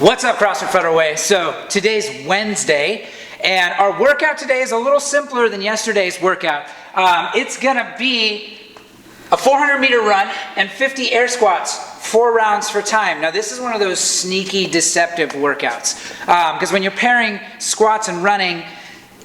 What's up, CrossFit Federal Way? So today's Wednesday, and our workout today is a little simpler than yesterday's workout. It's gonna be a 400-meter run and 50 air squats, 4 rounds for time. Now this is one of those sneaky, deceptive workouts, because when you're pairing squats and running,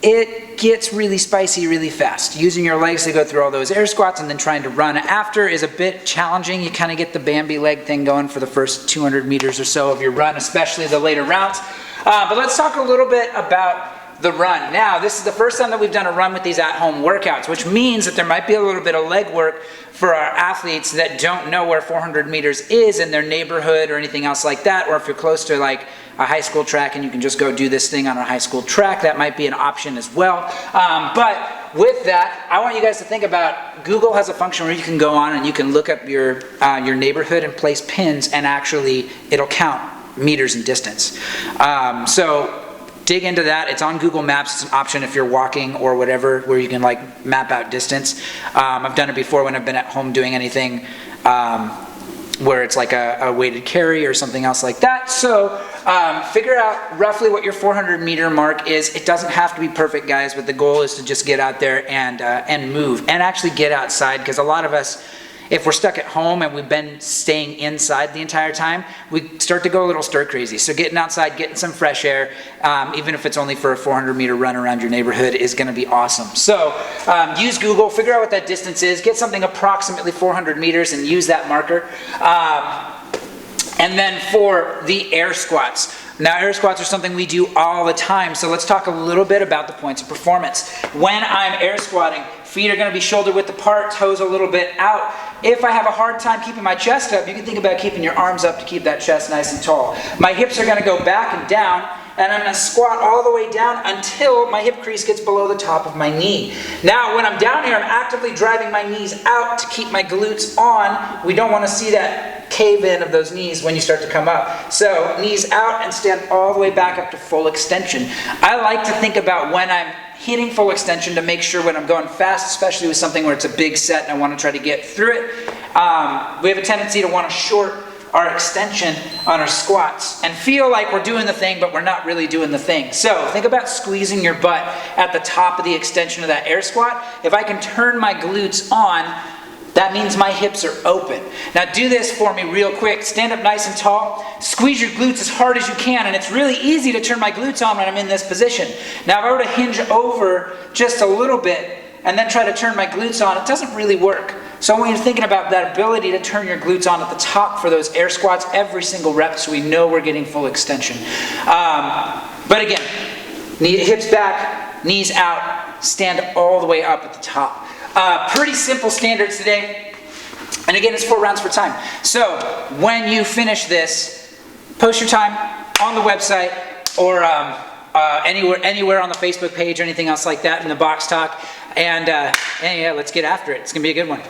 it gets really spicy really fast. Using your legs to go through all those air squats and then trying to run after is a bit challenging. You kind of get the Bambi leg thing going for the first 200 meters or so of your run, especially the later rounds. But let's talk a little bit about the run. Now, this is the first time that we've done a run with these at-home workouts, which means that there might be a little bit of leg work for our athletes that don't know where 400 meters is in their neighborhood or anything else like that, or if you're close to like a high school track and you can just go do this thing on a high school track, that might be an option as well. But with that, I want you guys to think about, Google has a function where you can go on and you can look up your neighborhood and place pins, and actually it'll count meters and distance. So dig into that. It's on Google Maps. It's an option if you're walking or whatever, where you can like map out distance. I've done it before when I've been at home doing anything where it's like a weighted carry or something else like that. So figure out roughly what your 400-meter mark is. It doesn't have to be perfect, guys, but the goal is to just get out there and move and actually get outside, because a lot of us, if we're stuck at home and we've been staying inside the entire time, we start to go a little stir crazy. So getting outside, getting some fresh air, even if it's only for a 400-meter run around your neighborhood, is gonna be awesome. So use Google, figure out what that distance is, get something approximately 400 meters and use that marker. And then for the air squats. Now, air squats are something we do all the time, so let's talk a little bit about the points of performance. When I'm air squatting, feet are going to be shoulder width apart, toes a little bit out. If I have a hard time keeping my chest up, you can think about keeping your arms up to keep that chest nice and tall. My hips are going to go back and down, and I'm going to squat all the way down until my hip crease gets below the top of my knee. Now, when I'm down here, I'm actively driving my knees out to keep my glutes on. We don't want to see that cave in of those knees when you start to come up. So knees out and stand all the way back up to full extension. I like to think about when I'm hitting full extension to make sure when I'm going fast, especially with something where it's a big set and I want to try to get through it, we have a tendency to want to short our extension on our squats and feel like we're doing the thing, but we're not really doing the thing. So think about squeezing your butt at the top of the extension of that air squat. If I can turn my glutes on, that means my hips are open. Now do this for me real quick. Stand up nice and tall. Squeeze your glutes as hard as you can, and it's really easy to turn my glutes on when I'm in this position. Now if I were to hinge over just a little bit and then try to turn my glutes on, it doesn't really work. So when you're thinking about that ability to turn your glutes on at the top for those air squats every single rep, so we know we're getting full extension. But again, hips back, knees out, stand all the way up at the top. Pretty simple standards today. And again, it's 4 rounds for time. So when you finish this, post your time on the website or anywhere on the Facebook page or anything else like that in the box talk. And yeah, let's get after it. It's going to be a good one.